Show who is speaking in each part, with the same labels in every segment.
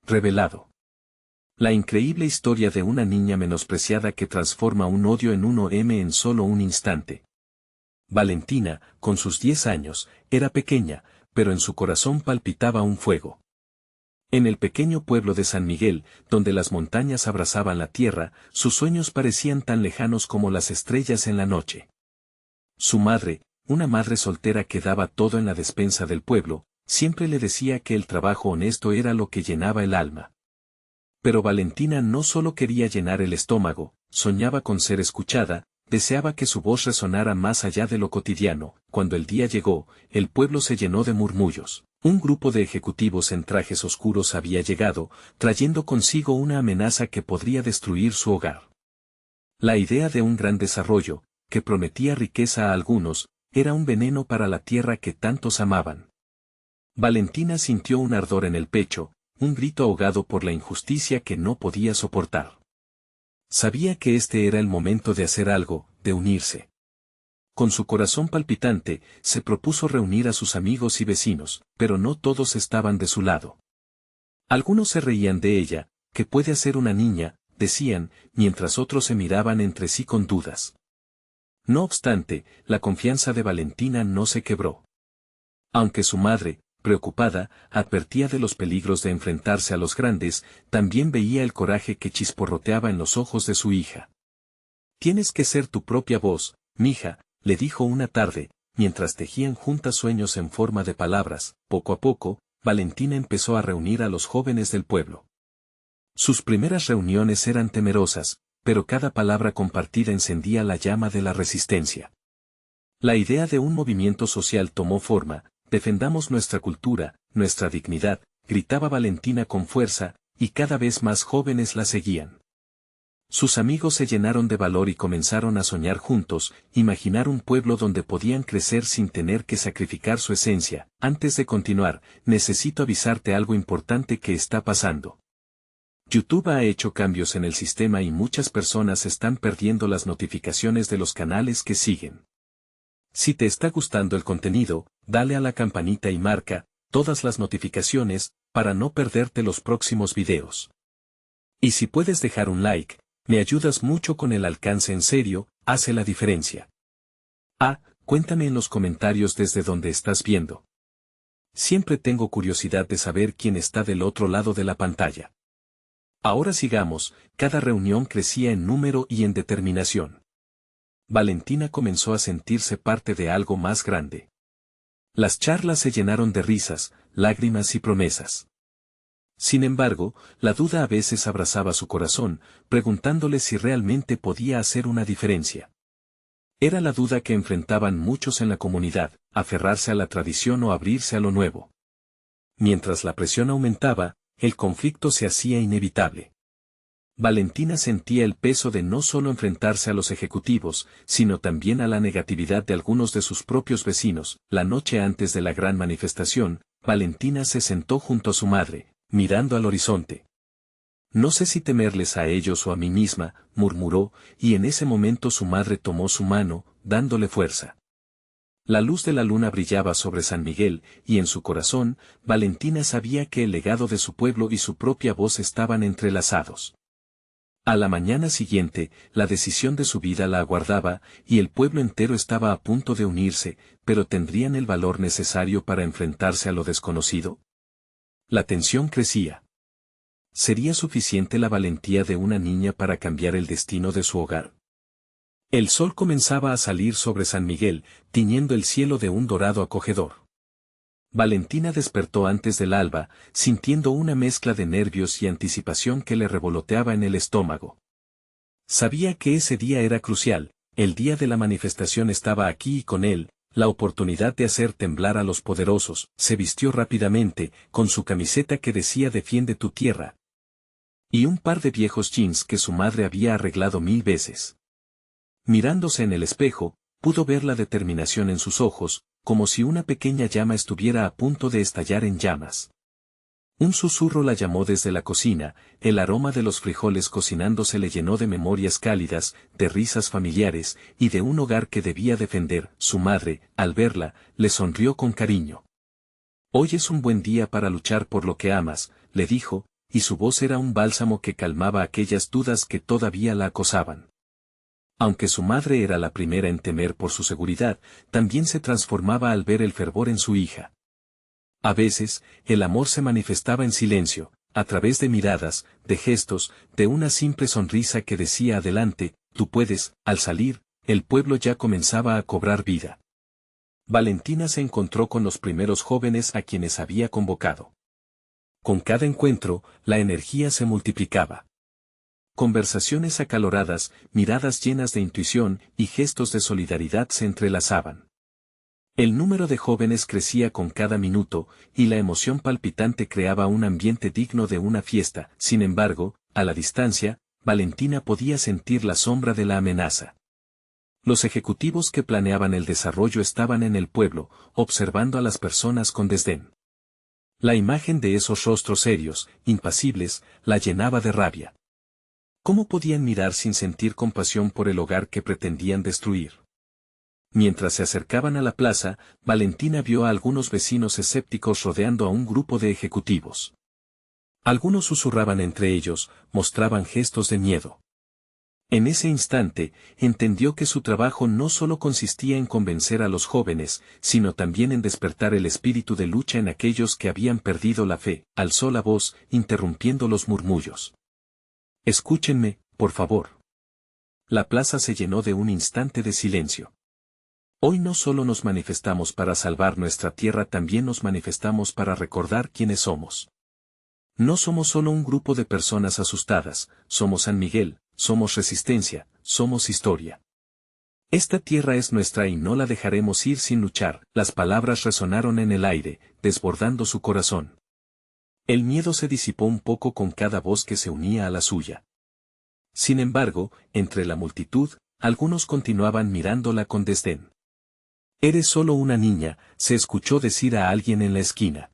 Speaker 1: revelado. La increíble historia de una niña menospreciada que transforma un odio en un OM en solo un instante. Valentina, con sus 10 años, era pequeña, pero en su corazón palpitaba un fuego. En el pequeño pueblo de San Miguel, donde las montañas abrazaban la tierra, sus sueños parecían tan lejanos como las estrellas en la noche. Su madre, una madre soltera que daba todo en la despensa del pueblo, siempre le decía que el trabajo honesto era lo que llenaba el alma. Pero Valentina no solo quería llenar el estómago, soñaba con ser escuchada, deseaba que su voz resonara más allá de lo cotidiano. Cuando el día llegó, el pueblo se llenó de murmullos. Un grupo de ejecutivos en trajes oscuros había llegado, trayendo consigo una amenaza que podría destruir su hogar. La idea de un gran desarrollo, que prometía riqueza a algunos, era un veneno para la tierra que tantos amaban. Valentina sintió un ardor en el pecho, un grito ahogado por la injusticia que no podía soportar. Sabía que este era el momento de hacer algo, de unirse. Con su corazón palpitante, se propuso reunir a sus amigos y vecinos, pero no todos estaban de su lado. Algunos se reían de ella, ¿qué puede hacer una niña?, decían, mientras otros se miraban entre sí con dudas. No obstante, la confianza de Valentina no se quebró. Aunque su madre, preocupada, advertía de los peligros de enfrentarse a los grandes, también veía el coraje que chisporroteaba en los ojos de su hija. «Tienes que ser tu propia voz, mija», le dijo una tarde, mientras tejían juntas sueños en forma de palabras. Poco a poco, Valentina empezó a reunir a los jóvenes del pueblo. Sus primeras reuniones eran temerosas, pero cada palabra compartida encendía la llama de la resistencia. La idea de un movimiento social tomó forma. «Defendamos nuestra cultura, nuestra dignidad», gritaba Valentina con fuerza, y cada vez más jóvenes la seguían. Sus amigos se llenaron de valor y comenzaron a soñar juntos, imaginar un pueblo donde podían crecer sin tener que sacrificar su esencia. Antes de continuar, necesito avisarte algo importante que está pasando. YouTube ha hecho cambios en el sistema y muchas personas están perdiendo las notificaciones de los canales que siguen. Si te está gustando el contenido, dale a la campanita y marca todas las notificaciones para no perderte los próximos videos. Y si puedes dejar un like, me ayudas mucho con el alcance. En serio, hace la diferencia. Cuéntame en los comentarios desde donde estás viendo. Siempre tengo curiosidad de saber quién está del otro lado de la pantalla. Ahora sigamos, cada reunión crecía en número y en determinación. Valentina comenzó a sentirse parte de algo más grande. Las charlas se llenaron de risas, lágrimas y promesas. Sin embargo, la duda a veces abrazaba su corazón, preguntándole si realmente podía hacer una diferencia. Era la duda que enfrentaban muchos en la comunidad, aferrarse a la tradición o abrirse a lo nuevo. Mientras la presión aumentaba, el conflicto se hacía inevitable. Valentina sentía el peso de no solo enfrentarse a los ejecutivos, sino también a la negatividad de algunos de sus propios vecinos. La noche antes de la gran manifestación, Valentina se sentó junto a su madre, mirando al horizonte. «No sé si temerles a ellos o a mí misma», murmuró, y en ese momento su madre tomó su mano, dándole fuerza. La luz de la luna brillaba sobre San Miguel, y en su corazón, Valentina sabía que el legado de su pueblo y su propia voz estaban entrelazados. A la mañana siguiente, la decisión de su vida la aguardaba, y el pueblo entero estaba a punto de unirse, pero ¿tendrían el valor necesario para enfrentarse a lo desconocido? La tensión crecía. ¿Sería suficiente la valentía de una niña para cambiar el destino de su hogar? El sol comenzaba a salir sobre San Miguel, tiñendo el cielo de un dorado acogedor. Valentina despertó antes del alba, sintiendo una mezcla de nervios y anticipación que le revoloteaba en el estómago. Sabía que ese día era crucial, el día de la manifestación estaba aquí y con él, la oportunidad de hacer temblar a los poderosos. Se vistió rápidamente, con su camiseta que decía «Defiende tu tierra», y un par de viejos jeans que su madre había arreglado 1000 veces. Mirándose en el espejo, pudo ver la determinación en sus ojos, como si una pequeña llama estuviera a punto de estallar en llamas. Un susurro la llamó desde la cocina, el aroma de los frijoles cocinándose le llenó de memorias cálidas, de risas familiares, y de un hogar que debía defender. Su madre, al verla, le sonrió con cariño. «Hoy es un buen día para luchar por lo que amas», le dijo, y su voz era un bálsamo que calmaba aquellas dudas que todavía la acosaban. Aunque su madre era la primera en temer por su seguridad, también se transformaba al ver el fervor en su hija. A veces, el amor se manifestaba en silencio, a través de miradas, de gestos, de una simple sonrisa que decía adelante, tú puedes. Al salir, el pueblo ya comenzaba a cobrar vida. Valentina se encontró con los primeros jóvenes a quienes había convocado. Con cada encuentro, la energía se multiplicaba. Conversaciones acaloradas, miradas llenas de intuición y gestos de solidaridad se entrelazaban. El número de jóvenes crecía con cada minuto, y la emoción palpitante creaba un ambiente digno de una fiesta. Sin embargo, a la distancia, Valentina podía sentir la sombra de la amenaza. Los ejecutivos que planeaban el desarrollo estaban en el pueblo, observando a las personas con desdén. La imagen de esos rostros serios, impasibles, la llenaba de rabia. ¿Cómo podían mirar sin sentir compasión por el hogar que pretendían destruir? Mientras se acercaban a la plaza, Valentina vio a algunos vecinos escépticos rodeando a un grupo de ejecutivos. Algunos susurraban entre ellos, mostraban gestos de miedo. En ese instante, entendió que su trabajo no solo consistía en convencer a los jóvenes, sino también en despertar el espíritu de lucha en aquellos que habían perdido la fe. Alzó la voz, interrumpiendo los murmullos. Escúchenme, por favor. La plaza se llenó de un instante de silencio. Hoy no solo nos manifestamos para salvar nuestra tierra, también nos manifestamos para recordar quiénes somos. No somos solo un grupo de personas asustadas, somos San Miguel, somos resistencia, somos historia. Esta tierra es nuestra y no la dejaremos ir sin luchar. Las palabras resonaron en el aire, desbordando su corazón. El miedo se disipó un poco con cada voz que se unía a la suya. Sin embargo, entre la multitud, algunos continuaban mirándola con desdén. Eres solo una niña, se escuchó decir a alguien en la esquina.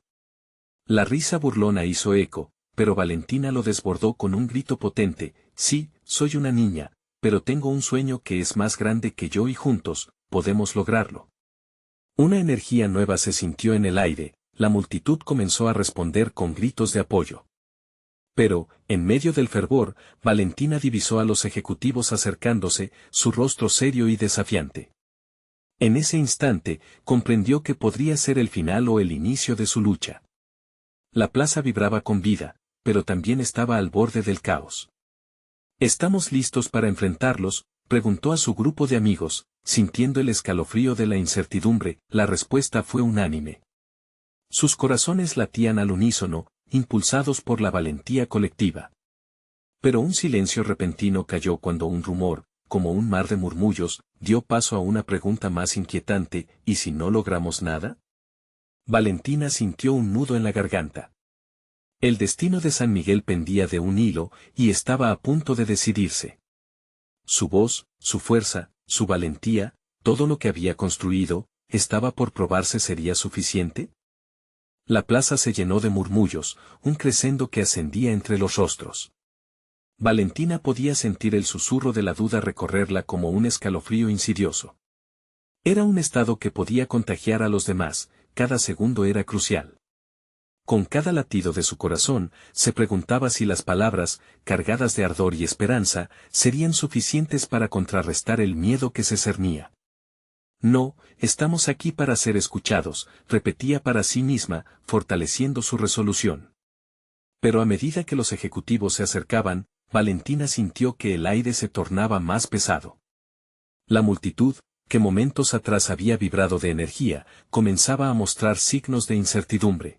Speaker 1: La risa burlona hizo eco, pero Valentina lo desbordó con un grito potente, sí, soy una niña, pero tengo un sueño que es más grande que yo y juntos, podemos lograrlo. Una energía nueva se sintió en el aire, la multitud comenzó a responder con gritos de apoyo. Pero, en medio del fervor, Valentina divisó a los ejecutivos acercándose, su rostro serio y desafiante. En ese instante, comprendió que podría ser el final o el inicio de su lucha. La plaza vibraba con vida, pero también estaba al borde del caos. ¿Estamos listos para enfrentarlos?, preguntó a su grupo de amigos, sintiendo el escalofrío de la incertidumbre. La respuesta fue unánime. Sus corazones latían al unísono, impulsados por la valentía colectiva. Pero un silencio repentino cayó cuando un rumor, como un mar de murmullos, dio paso a una pregunta más inquietante: ¿y si no logramos nada? Valentina sintió un nudo en la garganta. El destino de San Miguel pendía de un hilo, y estaba a punto de decidirse. Su voz, su fuerza, su valentía, todo lo que había construido, ¿estaba por probarse sería suficiente? La plaza se llenó de murmullos, un crescendo que ascendía entre los rostros. Valentina podía sentir el susurro de la duda recorrerla como un escalofrío insidioso. Era un estado que podía contagiar a los demás, cada segundo era crucial. Con cada latido de su corazón, se preguntaba si las palabras, cargadas de ardor y esperanza, serían suficientes para contrarrestar el miedo que se cernía. No, estamos aquí para ser escuchados, repetía para sí misma, fortaleciendo su resolución. Pero a medida que los ejecutivos se acercaban, Valentina sintió que el aire se tornaba más pesado. La multitud, que momentos atrás había vibrado de energía, comenzaba a mostrar signos de incertidumbre.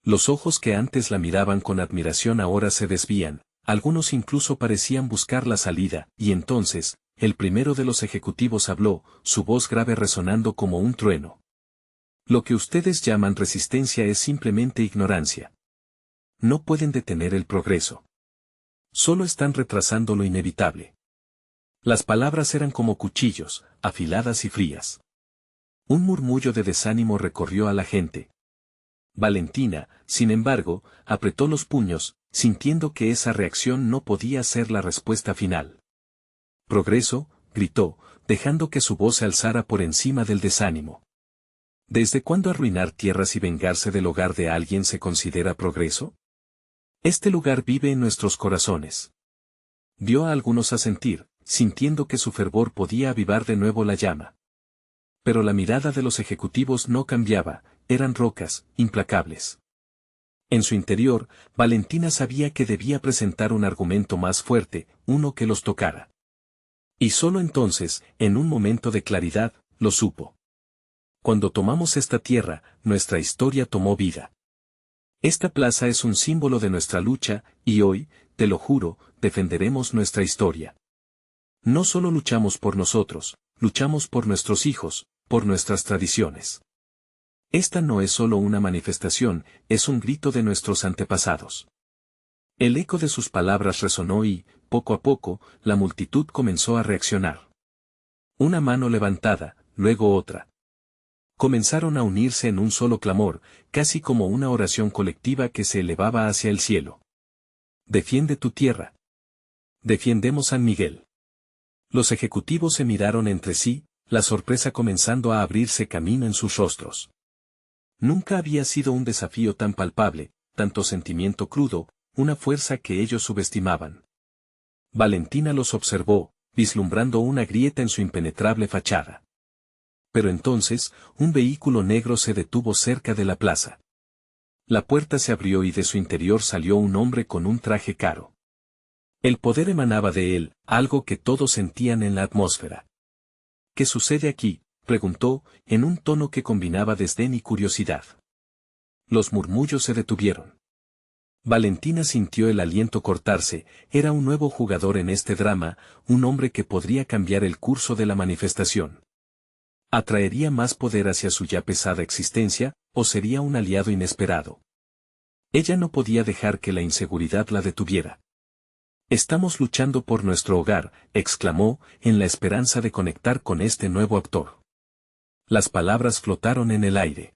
Speaker 1: Los ojos que antes la miraban con admiración ahora se desvían, algunos incluso parecían buscar la salida, y entonces, el primero de los ejecutivos habló, su voz grave resonando como un trueno. Lo que ustedes llaman resistencia es simplemente ignorancia. No pueden detener el progreso. Solo están retrasando lo inevitable. Las palabras eran como cuchillos, afiladas y frías. Un murmullo de desánimo recorrió a la gente. Valentina, sin embargo, apretó los puños, sintiendo que esa reacción no podía ser la respuesta final. «Progreso», gritó, dejando que su voz se alzara por encima del desánimo. ¿Desde cuándo arruinar tierras y vengarse del hogar de alguien se considera progreso? Este lugar vive en nuestros corazones. Vio a algunos asentir, sintiendo que su fervor podía avivar de nuevo la llama. Pero la mirada de los ejecutivos no cambiaba, eran rocas, implacables. En su interior, Valentina sabía que debía presentar un argumento más fuerte, uno que los tocara. Y solo entonces, en un momento de claridad, lo supo. Cuando tomamos esta tierra, nuestra historia tomó vida. Esta plaza es un símbolo de nuestra lucha, y hoy, te lo juro, defenderemos nuestra historia. No solo luchamos por nosotros, luchamos por nuestros hijos, por nuestras tradiciones. Esta no es solo una manifestación, es un grito de nuestros antepasados. El eco de sus palabras resonó y, poco a poco, la multitud comenzó a reaccionar. Una mano levantada, luego otra. Comenzaron a unirse en un solo clamor, casi como una oración colectiva que se elevaba hacia el cielo. Defiende tu tierra. Defiendemos San Miguel. Los ejecutivos se miraron entre sí, la sorpresa comenzando a abrirse camino en sus rostros. Nunca había sido un desafío tan palpable, tanto sentimiento crudo, una fuerza que ellos subestimaban. Valentina los observó, vislumbrando una grieta en su impenetrable fachada. Pero entonces, un vehículo negro se detuvo cerca de la plaza. La puerta se abrió y de su interior salió un hombre con un traje caro. El poder emanaba de él, algo que todos sentían en la atmósfera. ¿Qué sucede aquí?, preguntó, en un tono que combinaba desdén y curiosidad. Los murmullos se detuvieron. Valentina sintió el aliento cortarse, era un nuevo jugador en este drama, un hombre que podría cambiar el curso de la manifestación. ¿Atraería más poder hacia su ya pesada existencia, o sería un aliado inesperado? Ella no podía dejar que la inseguridad la detuviera. Estamos luchando por nuestro hogar, exclamó, en la esperanza de conectar con este nuevo actor. Las palabras flotaron en el aire.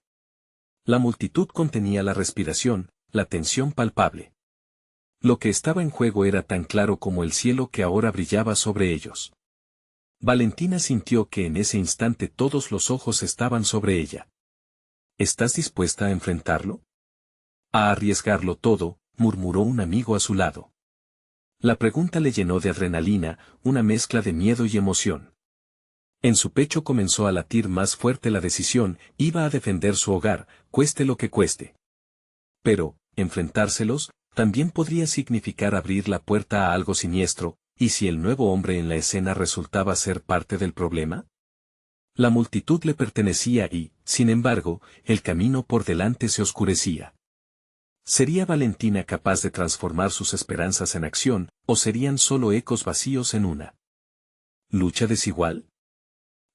Speaker 1: La multitud contenía la respiración, la tensión palpable. Lo que estaba en juego era tan claro como el cielo que ahora brillaba sobre ellos. Valentina sintió que en ese instante todos los ojos estaban sobre ella. ¿Estás dispuesta a enfrentarlo? A arriesgarlo todo, murmuró un amigo a su lado. La pregunta le llenó de adrenalina, una mezcla de miedo y emoción. En su pecho comenzó a latir más fuerte la decisión, iba a defender su hogar, cueste lo que cueste. Pero, enfrentárselos, también podría significar abrir la puerta a algo siniestro, ¿y si el nuevo hombre en la escena resultaba ser parte del problema? La multitud le pertenecía y, sin embargo, el camino por delante se oscurecía. ¿Sería Valentina capaz de transformar sus esperanzas en acción, o serían solo ecos vacíos en una lucha desigual?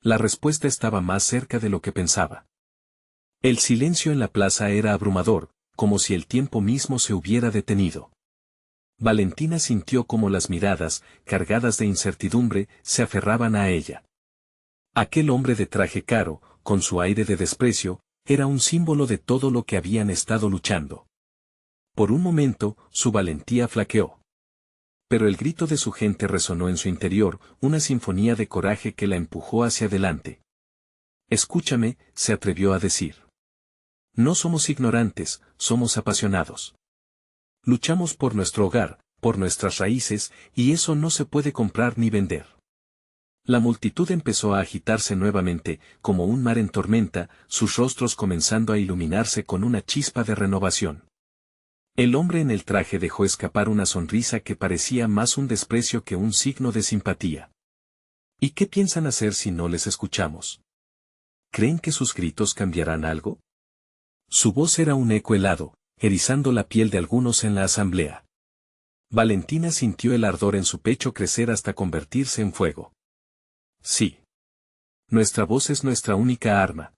Speaker 1: La respuesta estaba más cerca de lo que pensaba. El silencio en la plaza era abrumador, como si el tiempo mismo se hubiera detenido. Valentina sintió como las miradas, cargadas de incertidumbre, se aferraban a ella. Aquel hombre de traje caro, con su aire de desprecio, era un símbolo de todo lo que habían estado luchando. Por un momento, su valentía flaqueó. Pero el grito de su gente resonó en su interior, una sinfonía de coraje que la empujó hacia adelante. Escúchame, se atrevió a decir. No somos ignorantes, somos apasionados. Luchamos por nuestro hogar, por nuestras raíces, y eso no se puede comprar ni vender. La multitud empezó a agitarse nuevamente, como un mar en tormenta, sus rostros comenzando a iluminarse con una chispa de renovación. El hombre en el traje dejó escapar una sonrisa que parecía más un desprecio que un signo de simpatía. ¿Y qué piensan hacer si no les escuchamos? ¿Creen que sus gritos cambiarán algo? Su voz era un eco helado, erizando la piel de algunos en la asamblea. Valentina sintió el ardor en su pecho crecer hasta convertirse en fuego. Sí. Nuestra voz es nuestra única arma.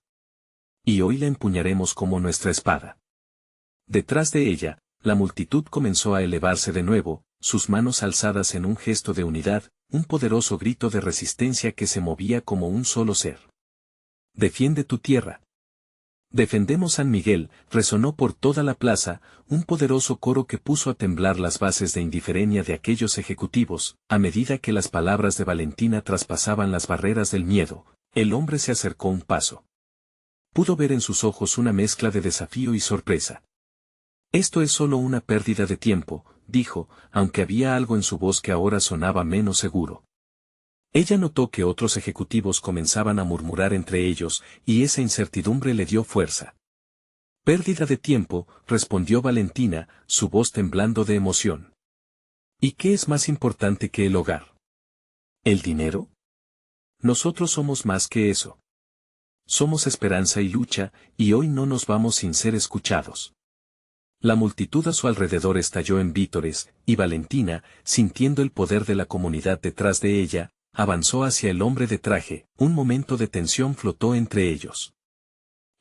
Speaker 1: Y hoy la empuñaremos como nuestra espada. Detrás de ella, la multitud comenzó a elevarse de nuevo, sus manos alzadas en un gesto de unidad, un poderoso grito de resistencia que se movía como un solo ser. Defiende tu tierra. Defendemos San Miguel, resonó por toda la plaza, un poderoso coro que puso a temblar las bases de indiferencia de aquellos ejecutivos, a medida que las palabras de Valentina traspasaban las barreras del miedo, el hombre se acercó un paso. Pudo ver en sus ojos una mezcla de desafío y sorpresa. Esto es solo una pérdida de tiempo, dijo, aunque había algo en su voz que ahora sonaba menos seguro. Ella notó que otros ejecutivos comenzaban a murmurar entre ellos, y esa incertidumbre le dio fuerza. Pérdida de tiempo, respondió Valentina, su voz temblando de emoción. ¿Y qué es más importante que el hogar? ¿El dinero? Nosotros somos más que eso. Somos esperanza y lucha, y hoy no nos vamos sin ser escuchados. La multitud a su alrededor estalló en vítores, y Valentina, sintiendo el poder de la comunidad detrás de ella, avanzó hacia el hombre de traje. Un momento de tensión flotó entre ellos.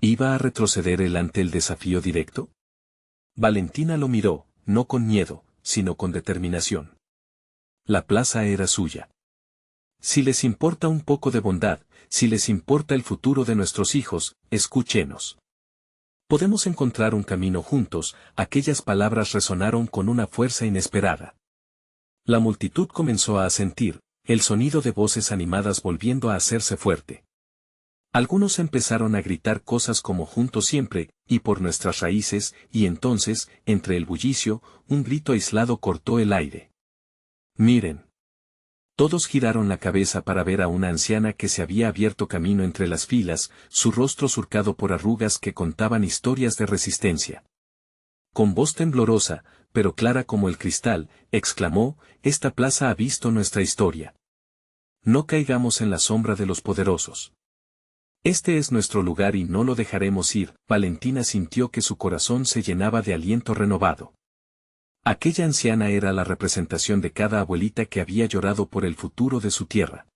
Speaker 1: ¿Iba a retroceder él ante el desafío directo? Valentina lo miró, no con miedo, sino con determinación. La plaza era suya. Si les importa un poco de bondad, si les importa el futuro de nuestros hijos, escúchenos. Podemos encontrar un camino juntos. Aquellas palabras resonaron con una fuerza inesperada. La multitud comenzó a asentir, el sonido de voces animadas volviendo a hacerse fuerte. Algunos empezaron a gritar cosas como juntos siempre, y por nuestras raíces, y entonces, entre el bullicio, un grito aislado cortó el aire. ¡Miren! Todos giraron la cabeza para ver a una anciana que se había abierto camino entre las filas, su rostro surcado por arrugas que contaban historias de resistencia. Con voz temblorosa, pero clara como el cristal, exclamó, «Esta plaza ha visto nuestra historia. No caigamos en la sombra de los poderosos. Este es nuestro lugar y no lo dejaremos ir». Valentina sintió que su corazón se llenaba de aliento renovado. Aquella anciana era la representación de cada abuelita que había llorado por el futuro de su tierra.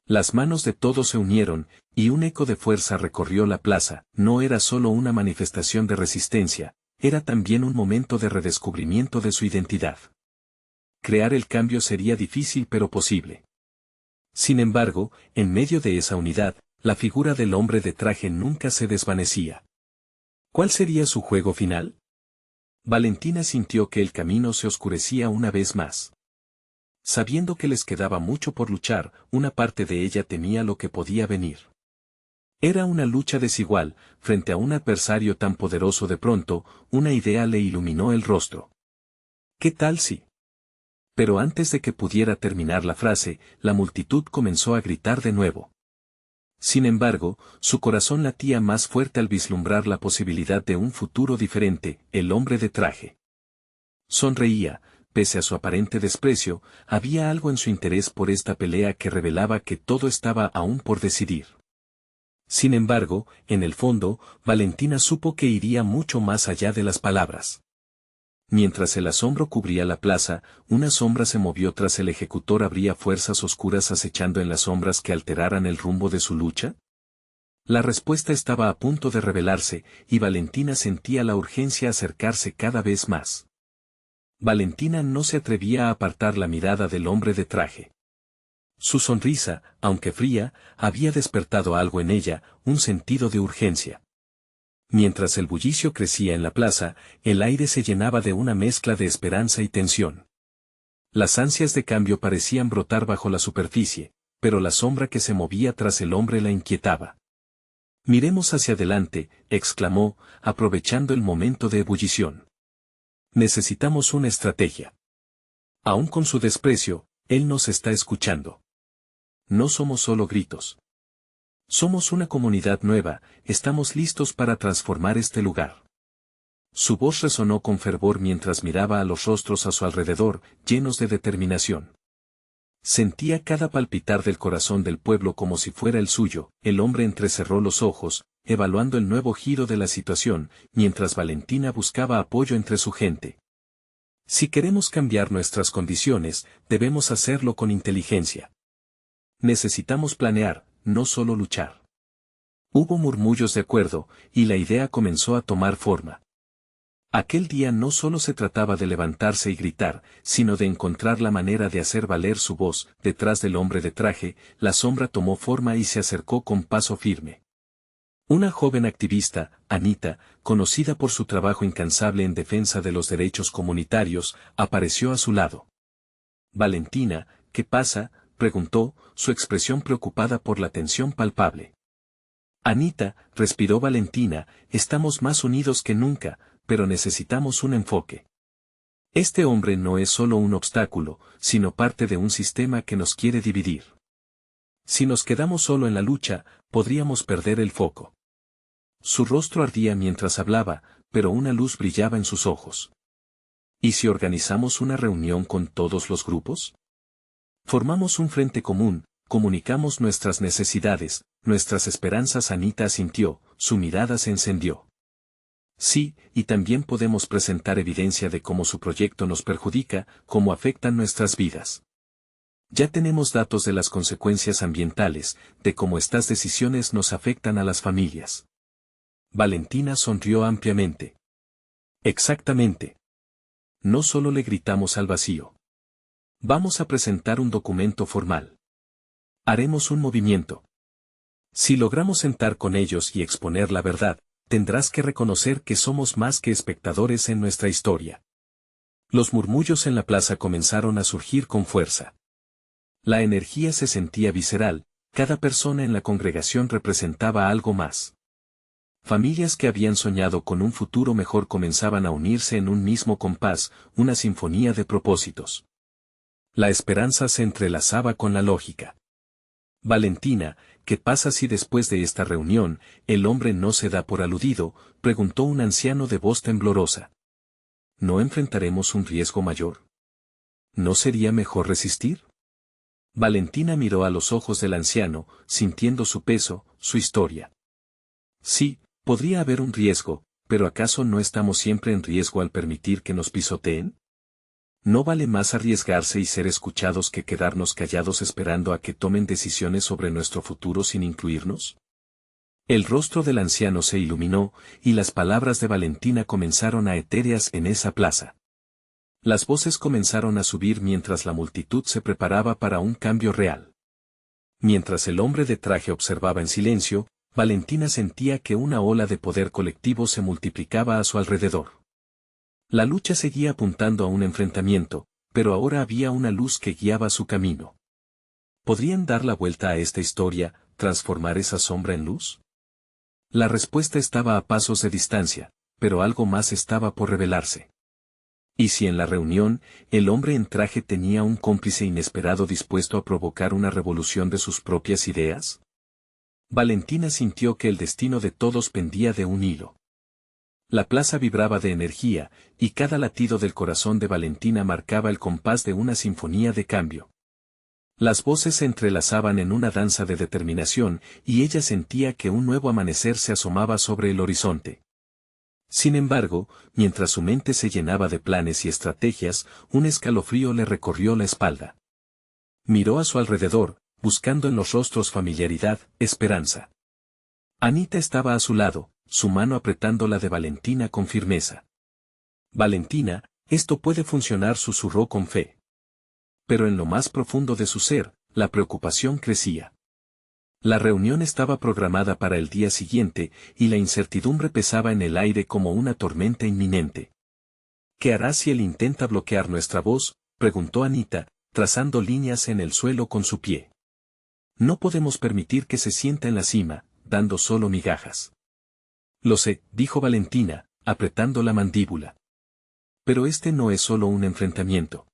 Speaker 1: Las manos de todos se unieron, y un eco de fuerza recorrió la plaza. No era solo una manifestación de resistencia, era también un momento de redescubrimiento de su identidad. Crear el cambio sería difícil pero posible. Sin embargo, en medio de esa unidad, la figura del hombre de traje nunca se desvanecía. ¿Cuál sería su juego final? Valentina sintió que el camino se oscurecía una vez más. Sabiendo que les quedaba mucho por luchar, una parte de ella temía lo que podía venir. Era una lucha desigual, frente a un adversario tan poderoso. De pronto, una idea le iluminó el rostro. ¿Qué tal si? Pero antes de que pudiera terminar la frase, la multitud comenzó a gritar de nuevo. Sin embargo, su corazón latía más fuerte al vislumbrar la posibilidad de un futuro diferente. El hombre de traje sonreía, pese a su aparente desprecio, había algo en su interés por esta pelea que revelaba que todo estaba aún por decidir. Sin embargo, en el fondo, Valentina supo que iría mucho más allá de las palabras. Mientras el asombro cubría la plaza, una sombra se movió tras el ejecutor. ¿Habría fuerzas oscuras acechando en las sombras que alteraran el rumbo de su lucha? La respuesta estaba a punto de revelarse, y Valentina sentía la urgencia acercarse cada vez más. Valentina no se atrevía a apartar la mirada del hombre de traje. Su sonrisa, aunque fría, había despertado algo en ella, un sentido de urgencia. Mientras el bullicio crecía en la plaza, el aire se llenaba de una mezcla de esperanza y tensión. Las ansias de cambio parecían brotar bajo la superficie, pero la sombra que se movía tras el hombre la inquietaba. «Miremos hacia adelante», exclamó, aprovechando el momento de ebullición. «Necesitamos una estrategia». Aún con su desprecio, él nos está escuchando. No somos solo gritos. Somos una comunidad nueva, estamos listos para transformar este lugar. Su voz resonó con fervor mientras miraba a los rostros a su alrededor, llenos de determinación. Sentía cada palpitar del corazón del pueblo como si fuera el suyo. El hombre entrecerró los ojos, evaluando el nuevo giro de la situación, mientras Valentina buscaba apoyo entre su gente. Si queremos cambiar nuestras condiciones, debemos hacerlo con inteligencia. Necesitamos planear, no solo luchar. Hubo murmullos de acuerdo, y la idea comenzó a tomar forma. Aquel día no solo se trataba de levantarse y gritar, sino de encontrar la manera de hacer valer su voz. Detrás del hombre de traje, la sombra tomó forma y se acercó con paso firme. Una joven activista, Anita, conocida por su trabajo incansable en defensa de los derechos comunitarios, apareció a su lado. «Valentina, ¿qué pasa?», preguntó, su expresión preocupada por la tensión palpable. «Anita», respiró Valentina, «estamos más unidos que nunca, pero necesitamos un enfoque. Este hombre no es solo un obstáculo, sino parte de un sistema que nos quiere dividir. Si nos quedamos solo en la lucha, podríamos perder el foco. Su rostro ardía mientras hablaba, pero una luz brillaba en sus ojos. ¿Y si organizamos una reunión con todos los grupos? Formamos un frente común, comunicamos nuestras necesidades, nuestras esperanzas. Anita asintió, su mirada se encendió. Sí, y también podemos presentar evidencia de cómo su proyecto nos perjudica, cómo afectan nuestras vidas. Ya tenemos datos de las consecuencias ambientales, de cómo estas decisiones nos afectan a las familias. Valentina sonrió ampliamente. Exactamente. No solo le gritamos al vacío. Vamos a presentar un documento formal. Haremos un movimiento. Si logramos sentar con ellos y exponer la verdad, tendrás que reconocer que somos más que espectadores en nuestra historia. Los murmullos en la plaza comenzaron a surgir con fuerza. La energía se sentía visceral, cada persona en la congregación representaba algo más. Familias que habían soñado con un futuro mejor comenzaban a unirse en un mismo compás, una sinfonía de propósitos. La esperanza se entrelazaba con la lógica. Valentina, ¿qué pasa si después de esta reunión, el hombre no se da por aludido?, preguntó un anciano de voz temblorosa. ¿No enfrentaremos un riesgo mayor? ¿No sería mejor resistir? Valentina miró a los ojos del anciano, sintiendo su peso, su historia. Sí, podría haber un riesgo, pero ¿acaso no estamos siempre en riesgo al permitir que nos pisoteen? ¿No vale más arriesgarse y ser escuchados que quedarnos callados esperando a que tomen decisiones sobre nuestro futuro sin incluirnos? El rostro del anciano se iluminó, y las palabras de Valentina comenzaron a etéreas en esa plaza. Las voces comenzaron a subir mientras la multitud se preparaba para un cambio real. Mientras el hombre de traje observaba en silencio, Valentina sentía que una ola de poder colectivo se multiplicaba a su alrededor. La lucha seguía apuntando a un enfrentamiento, pero ahora había una luz que guiaba su camino. ¿Podrían dar la vuelta a esta historia, transformar esa sombra en luz? La respuesta estaba a pasos de distancia, pero algo más estaba por revelarse. ¿Y si en la reunión, el hombre en traje tenía un cómplice inesperado dispuesto a provocar una revolución de sus propias ideas? Valentina sintió que el destino de todos pendía de un hilo. La plaza vibraba de energía, y cada latido del corazón de Valentina marcaba el compás de una sinfonía de cambio. Las voces se entrelazaban en una danza de determinación, y ella sentía que un nuevo amanecer se asomaba sobre el horizonte. Sin embargo, mientras su mente se llenaba de planes y estrategias, un escalofrío le recorrió la espalda. Miró a su alrededor, buscando en los rostros familiaridad, esperanza. Anita estaba a su lado, su mano apretando la de Valentina con firmeza. Valentina, esto puede funcionar, susurró con fe. Pero en lo más profundo de su ser, la preocupación crecía. La reunión estaba programada para el día siguiente, y la incertidumbre pesaba en el aire como una tormenta inminente. ¿Qué hará si él intenta bloquear nuestra voz?, preguntó Anita, trazando líneas en el suelo con su pie. No podemos permitir que se sienta en la cima, dando solo migajas. Lo sé, dijo Valentina, apretando la mandíbula. Pero este no es solo un enfrentamiento.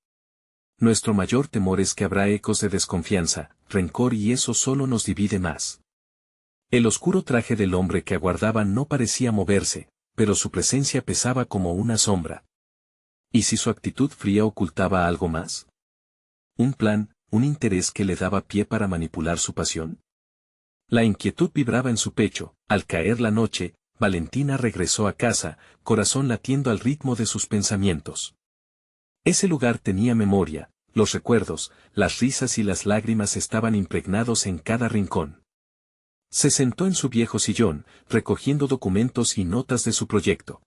Speaker 1: Nuestro mayor temor es que habrá ecos de desconfianza, rencor, y eso solo nos divide más. El oscuro traje del hombre que aguardaba no parecía moverse, pero su presencia pesaba como una sombra. ¿Y si su actitud fría ocultaba algo más? ¿Un plan, un interés que le daba pie para manipular su pasión? La inquietud vibraba en su pecho. Al caer la noche, Valentina regresó a casa, corazón latiendo al ritmo de sus pensamientos. Ese lugar tenía memoria, los recuerdos, las risas y las lágrimas estaban impregnados en cada rincón. Se sentó en su viejo sillón, recogiendo documentos y notas de su proyecto.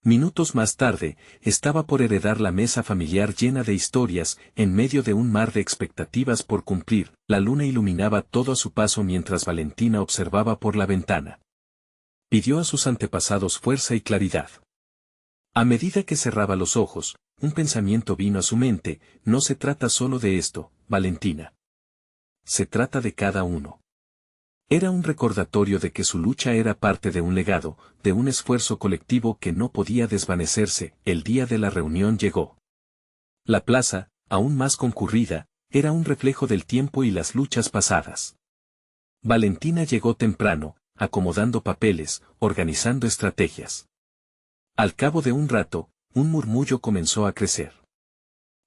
Speaker 1: Minutos más tarde, estaba por heredar la mesa familiar llena de historias, en medio de un mar de expectativas por cumplir. La luna iluminaba todo a su paso mientras Valentina observaba por la ventana. Pidió a sus antepasados fuerza y claridad. A medida que cerraba los ojos, un pensamiento vino a su mente: no se trata solo de esto, Valentina. Se trata de cada uno. Era un recordatorio de que su lucha era parte de un legado, de un esfuerzo colectivo que no podía desvanecerse. El día de la reunión llegó. La plaza, aún más concurrida, era un reflejo del tiempo y las luchas pasadas. Valentina llegó temprano, acomodando papeles, organizando estrategias. Al cabo de un rato, un murmullo comenzó a crecer.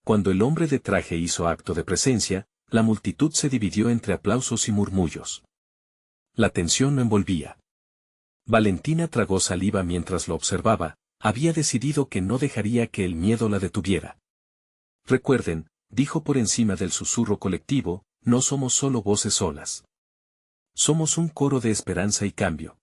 Speaker 1: Cuando el hombre de traje hizo acto de presencia, la multitud se dividió entre aplausos y murmullos. La tensión lo envolvía. Valentina tragó saliva mientras lo observaba, había decidido que no dejaría que el miedo la detuviera. Recuerden, dijo por encima del susurro colectivo, no somos solo voces solas. Somos un coro de esperanza y cambio.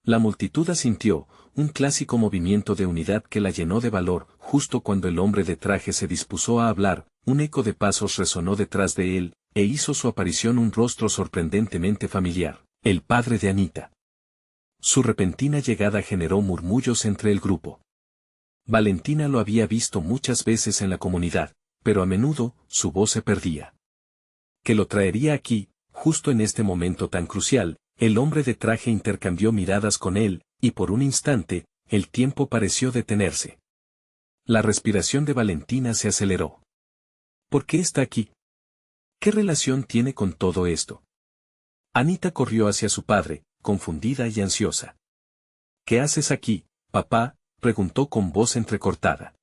Speaker 1: La multitud asintió, un clásico movimiento de unidad que la llenó de valor. Justo cuando el hombre de traje se dispuso a hablar, un eco de pasos resonó detrás de él, e hizo su aparición un rostro sorprendentemente familiar, el padre de Anita. Su repentina llegada generó murmullos entre el grupo. Valentina lo había visto muchas veces en la comunidad, pero a menudo, su voz se perdía. ¿Que lo traería aquí, justo en este momento tan crucial? El hombre de traje intercambió miradas con él, y por un instante, el tiempo pareció detenerse. La respiración de Valentina se aceleró. ¿Por qué está aquí? ¿Qué relación tiene con todo esto? Anita corrió hacia su padre, confundida y ansiosa. ¿Qué haces aquí, papá?, preguntó con voz entrecortada.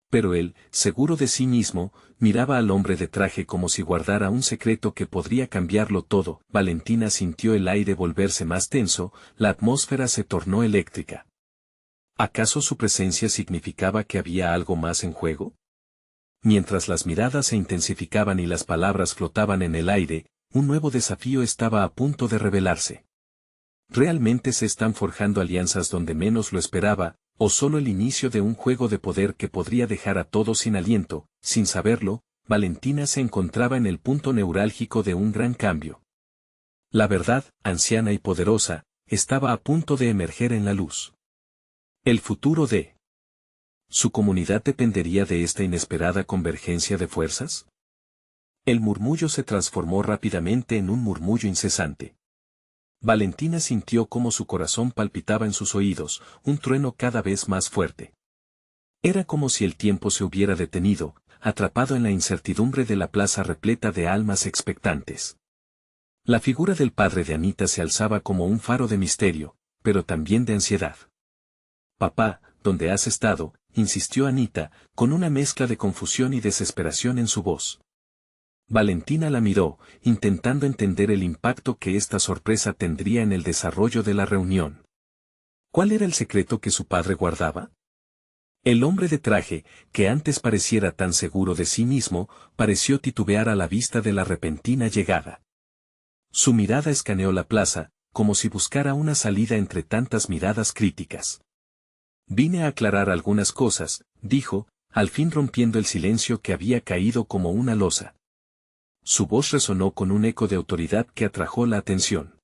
Speaker 1: Pero él, seguro de sí mismo, miraba al hombre de traje como si guardara un secreto que podría cambiarlo todo. Valentina sintió el aire volverse más tenso, la atmósfera se tornó eléctrica. ¿Acaso su presencia significaba que había algo más en juego? Mientras las miradas se intensificaban y las palabras flotaban en el aire, un nuevo desafío estaba a punto de revelarse. ¿Realmente se están forjando alianzas donde menos lo esperaba, o solo el inicio de un juego de poder que podría dejar a todos sin aliento? Sin saberlo, Valentina se encontraba en el punto neurálgico de un gran cambio. La verdad, anciana y poderosa, estaba a punto de emerger en la luz. El futuro de ¿su comunidad dependería de esta inesperada convergencia de fuerzas? El murmullo se transformó rápidamente en un murmullo incesante. Valentina sintió cómo su corazón palpitaba en sus oídos, un trueno cada vez más fuerte. Era como si el tiempo se hubiera detenido, atrapado en la incertidumbre de la plaza repleta de almas expectantes. La figura del padre de Anita se alzaba como un faro de misterio, pero también de ansiedad. Papá, ¿dónde has estado?, insistió Anita, con una mezcla de confusión y desesperación en su voz. Valentina la miró, intentando entender el impacto que esta sorpresa tendría en el desarrollo de la reunión. ¿Cuál era el secreto que su padre guardaba? El hombre de traje, que antes pareciera tan seguro de sí mismo, pareció titubear a la vista de la repentina llegada. Su mirada escaneó la plaza, como si buscara una salida entre tantas miradas críticas. Vine a aclarar algunas cosas, dijo, al fin rompiendo el silencio que había caído como una losa. Su voz resonó con un eco de autoridad que atrajo la atención.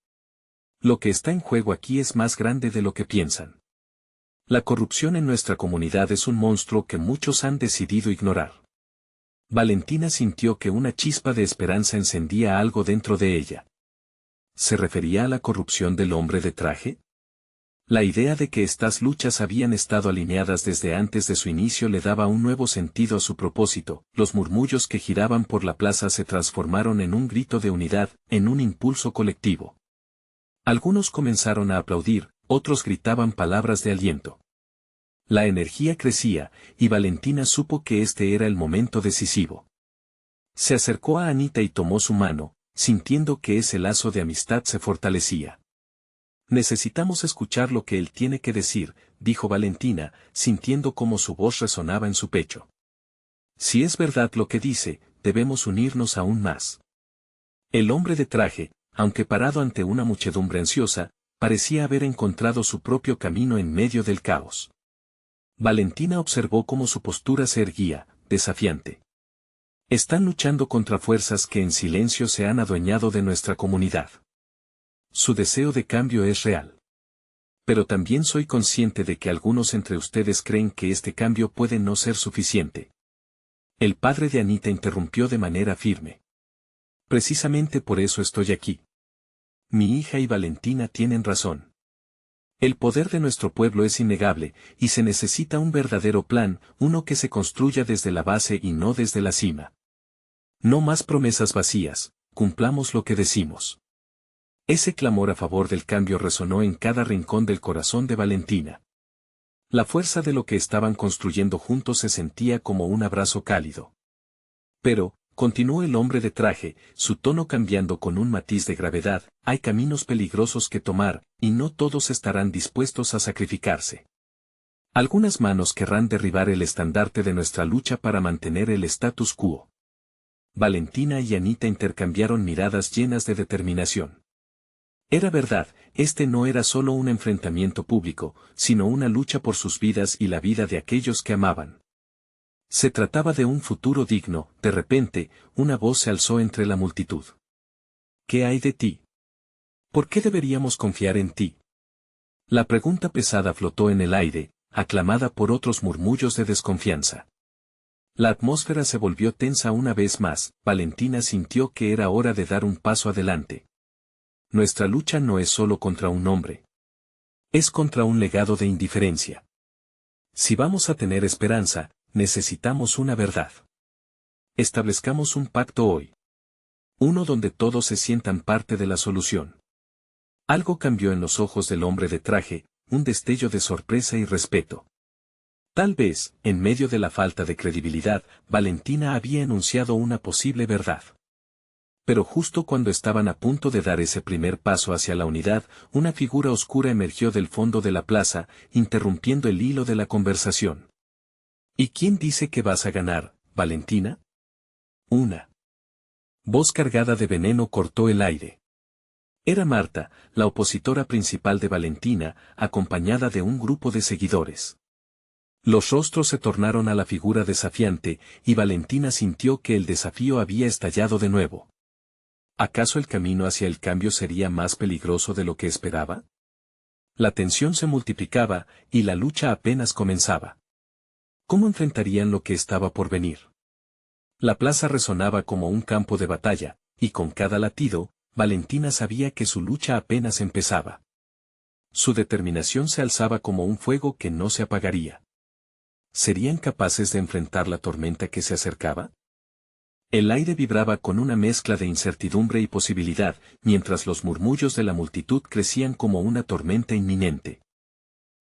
Speaker 1: Lo que está en juego aquí es más grande de lo que piensan. La corrupción en nuestra comunidad es un monstruo que muchos han decidido ignorar. Valentina sintió que una chispa de esperanza encendía algo dentro de ella. ¿Se refería a la corrupción del hombre de traje? La idea de que estas luchas habían estado alineadas desde antes de su inicio le daba un nuevo sentido a su propósito. Los murmullos que giraban por la plaza se transformaron en un grito de unidad, en un impulso colectivo. Algunos comenzaron a aplaudir, otros gritaban palabras de aliento. La energía crecía, y Valentina supo que este era el momento decisivo. Se acercó a Anita y tomó su mano, sintiendo que ese lazo de amistad se fortalecía. Necesitamos escuchar lo que él tiene que decir, dijo Valentina, sintiendo cómo su voz resonaba en su pecho. Si es verdad lo que dice, debemos unirnos aún más. El hombre de traje, aunque parado ante una muchedumbre ansiosa, parecía haber encontrado su propio camino en medio del caos. Valentina observó cómo su postura se erguía, desafiante. Están luchando contra fuerzas que en silencio se han adueñado de nuestra comunidad. Su deseo de cambio es real. Pero también soy consciente de que algunos entre ustedes creen que este cambio puede no ser suficiente. El padre de Anita interrumpió de manera firme. Precisamente por eso estoy aquí. Mi hija y Valentina tienen razón. El poder de nuestro pueblo es innegable, y se necesita un verdadero plan, uno que se construya desde la base y no desde la cima. No más promesas vacías, cumplamos lo que decimos. Ese clamor a favor del cambio resonó en cada rincón del corazón de Valentina. La fuerza de lo que estaban construyendo juntos se sentía como un abrazo cálido. Pero, continuó el hombre de traje, su tono cambiando con un matiz de gravedad, hay caminos peligrosos que tomar, y no todos estarán dispuestos a sacrificarse. Algunas manos querrán derribar el estandarte de nuestra lucha para mantener el status quo. Valentina y Anita intercambiaron miradas llenas de determinación. Era verdad, este no era solo un enfrentamiento público, sino una lucha por sus vidas y la vida de aquellos que amaban. Se trataba de un futuro digno. De repente, una voz se alzó entre la multitud. ¿Qué hay de ti? ¿Por qué deberíamos confiar en ti? La pregunta pesada flotó en el aire, aclamada por otros murmullos de desconfianza. La atmósfera se volvió tensa una vez más. Valentina sintió que era hora de dar un paso adelante. Nuestra lucha no es solo contra un hombre. Es contra un legado de indiferencia. Si vamos a tener esperanza, necesitamos una verdad. Establezcamos un pacto hoy. Uno donde todos se sientan parte de la solución. Algo cambió en los ojos del hombre de traje, un destello de sorpresa y respeto. Tal vez, en medio de la falta de credibilidad, Valentina había enunciado una posible verdad. Pero justo cuando estaban a punto de dar ese primer paso hacia la unidad, una figura oscura emergió del fondo de la plaza, interrumpiendo el hilo de la conversación. ¿Y quién dice que vas a ganar, Valentina? Una voz cargada de veneno cortó el aire. Era Marta, la opositora principal de Valentina, acompañada de un grupo de seguidores. Los rostros se tornaron a la figura desafiante, y Valentina sintió que el desafío había estallado de nuevo. ¿Acaso el camino hacia el cambio sería más peligroso de lo que esperaba? La tensión se multiplicaba, y la lucha apenas comenzaba. ¿Cómo enfrentarían lo que estaba por venir? La plaza resonaba como un campo de batalla, y con cada latido, Valentina sabía que su lucha apenas empezaba. Su determinación se alzaba como un fuego que no se apagaría. ¿Serían capaces de enfrentar la tormenta que se acercaba? El aire vibraba con una mezcla de incertidumbre y posibilidad, mientras los murmullos de la multitud crecían como una tormenta inminente.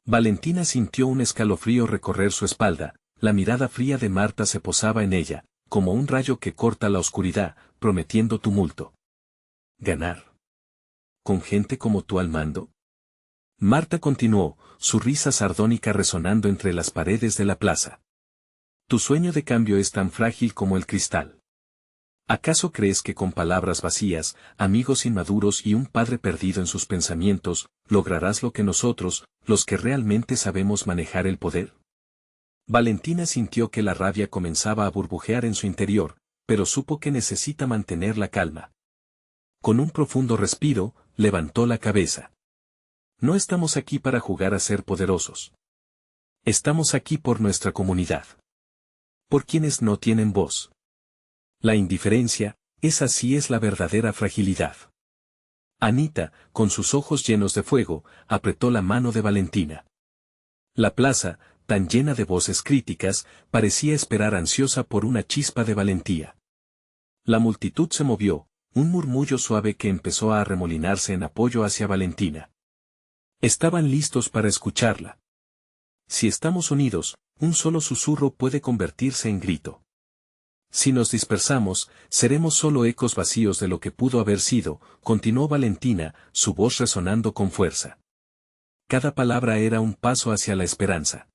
Speaker 1: Valentina sintió un escalofrío recorrer su espalda, la mirada fría de Marta se posaba en ella, como un rayo que corta la oscuridad, prometiendo tumulto. ¿Ganar? ¿Con gente como tú al mando? Marta continuó, su risa sardónica resonando entre las paredes de la plaza. Tu sueño de cambio es tan frágil como el cristal. ¿Acaso crees que con palabras vacías, amigos inmaduros y un padre perdido en sus pensamientos, lograrás lo que nosotros, los que realmente sabemos manejar el poder? Valentina sintió que la rabia comenzaba a burbujear en su interior, pero supo que necesita mantener la calma. Con un profundo respiro, levantó la cabeza. No estamos aquí para jugar a ser poderosos. Estamos aquí por nuestra comunidad. Por quienes no tienen voz. La indiferencia, esa sí es la verdadera fragilidad. Anita, con sus ojos llenos de fuego, apretó la mano de Valentina. La plaza, tan llena de voces críticas, parecía esperar ansiosa por una chispa de valentía. La multitud se movió, un murmullo suave que empezó a arremolinarse en apoyo hacia Valentina. Estaban listos para escucharla. Si estamos unidos, un solo susurro puede convertirse en grito. Si nos dispersamos, seremos solo ecos vacíos de lo que pudo haber sido, continuó Valentina, su voz resonando con fuerza. Cada palabra era un paso hacia la esperanza.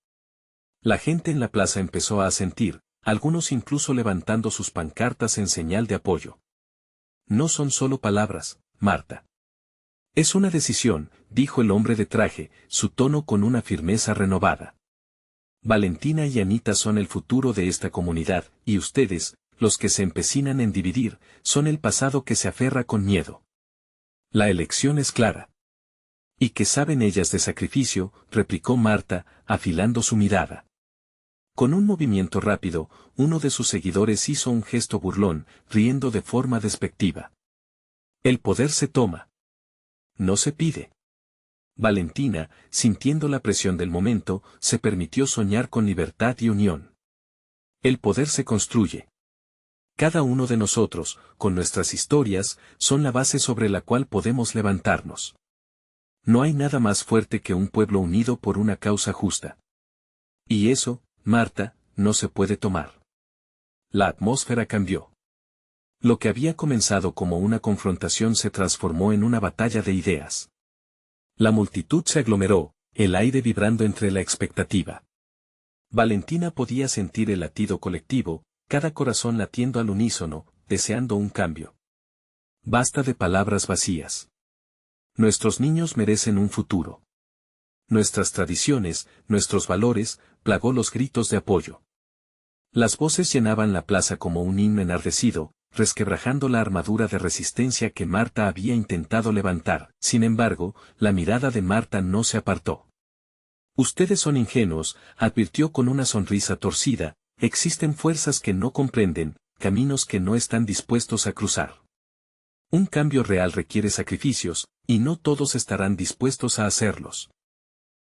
Speaker 1: La gente en la plaza empezó a asentir, algunos incluso levantando sus pancartas en señal de apoyo. No son solo palabras, Marta. Es una decisión, dijo el hombre de traje, su tono con una firmeza renovada. Valentina y Anita son el futuro de esta comunidad, y ustedes, los que se empecinan en dividir, son el pasado que se aferra con miedo. La elección es clara. ¿Y qué saben ellas de sacrificio?, replicó Marta, afilando su mirada. Con un movimiento rápido, uno de sus seguidores hizo un gesto burlón, riendo de forma despectiva. El poder se toma. No se pide. Valentina, sintiendo la presión del momento, se permitió soñar con libertad y unión. El poder se construye. Cada uno de nosotros, con nuestras historias, son la base sobre la cual podemos levantarnos. No hay nada más fuerte que un pueblo unido por una causa justa. Y eso, Marta, no se puede tomar. La atmósfera cambió. Lo que había comenzado como una confrontación se transformó en una batalla de ideas. La multitud se aglomeró, el aire vibrando entre la expectativa. Valentina podía sentir el latido colectivo, cada corazón latiendo al unísono, deseando un cambio. Basta de palabras vacías. Nuestros niños merecen un futuro. Nuestras tradiciones, nuestros valores, plagó los gritos de apoyo. Las voces llenaban la plaza como un himno enardecido, resquebrajando la armadura de resistencia que Marta había intentado levantar. Sin embargo, la mirada de Marta no se apartó. Ustedes son ingenuos, advirtió con una sonrisa torcida, existen fuerzas que no comprenden, caminos que no están dispuestos a cruzar. Un cambio real requiere sacrificios, y no todos estarán dispuestos a hacerlos.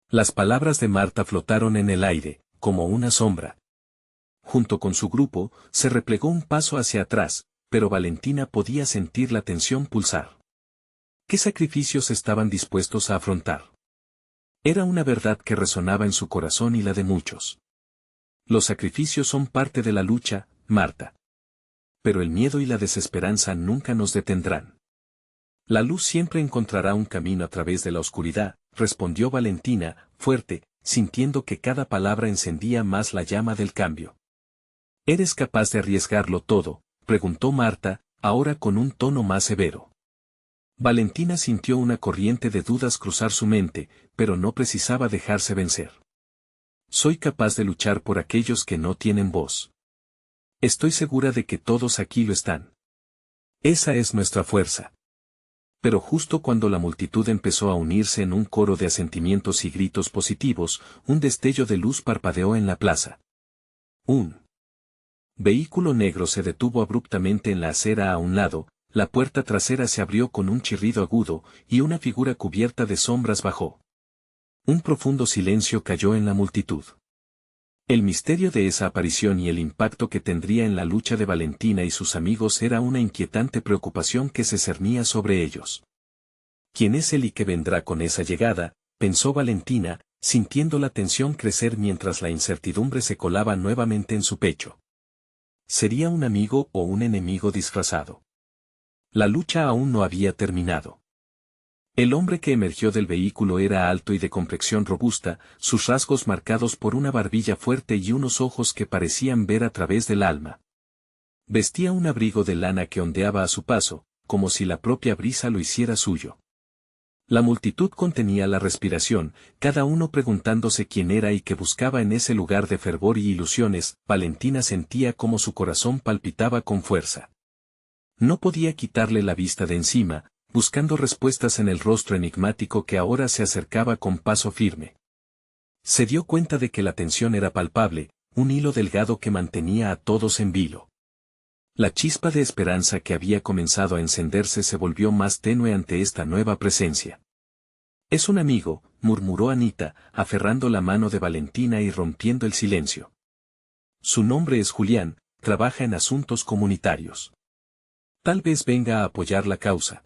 Speaker 1: Las palabras de Marta flotaron en el aire, como una sombra. Junto con su grupo, se replegó un paso hacia atrás, pero Valentina podía sentir la tensión pulsar. ¿Qué sacrificios estaban dispuestos a afrontar? Era una verdad que resonaba en su corazón y la de muchos. Los sacrificios son parte de la lucha, Marta. Pero el miedo y la desesperanza nunca nos detendrán. La luz siempre encontrará un camino a través de la oscuridad, respondió Valentina, fuerte, sintiendo que cada palabra encendía más la llama del cambio. ¿Eres capaz de arriesgarlo todo?, preguntó Marta, ahora con un tono más severo. Valentina sintió una corriente de dudas cruzar su mente, pero no precisaba dejarse vencer. Soy capaz de luchar por aquellos que no tienen voz. Estoy segura de que todos aquí lo están. Esa es nuestra fuerza. Pero justo cuando la multitud empezó a unirse en un coro de asentimientos y gritos positivos, un destello de luz parpadeó en la plaza. Un vehículo negro se detuvo abruptamente en la acera a un lado, la puerta trasera se abrió con un chirrido agudo, y una figura cubierta de sombras bajó. Un profundo silencio cayó en la multitud. El misterio de esa aparición y el impacto que tendría en la lucha de Valentina y sus amigos era una inquietante preocupación que se cernía sobre ellos. ¿Quién es él y qué vendrá con esa llegada?, pensó Valentina, sintiendo la tensión crecer mientras la incertidumbre se colaba nuevamente en su pecho. ¿Sería un amigo o un enemigo disfrazado? La lucha aún no había terminado. El hombre que emergió del vehículo era alto y de complexión robusta, sus rasgos marcados por una barbilla fuerte y unos ojos que parecían ver a través del alma. Vestía un abrigo de lana que ondeaba a su paso, como si la propia brisa lo hiciera suyo. La multitud contenía la respiración, cada uno preguntándose quién era y qué buscaba en ese lugar de fervor y ilusiones. Valentina sentía como su corazón palpitaba con fuerza. No podía quitarle la vista de encima, buscando respuestas en el rostro enigmático que ahora se acercaba con paso firme. Se dio cuenta de que la tensión era palpable, un hilo delgado que mantenía a todos en vilo. La chispa de esperanza que había comenzado a encenderse se volvió más tenue ante esta nueva presencia. «Es un amigo», murmuró Anita, aferrando la mano de Valentina y rompiendo el silencio. «Su nombre es Julián, trabaja en asuntos comunitarios. Tal vez venga a apoyar la causa».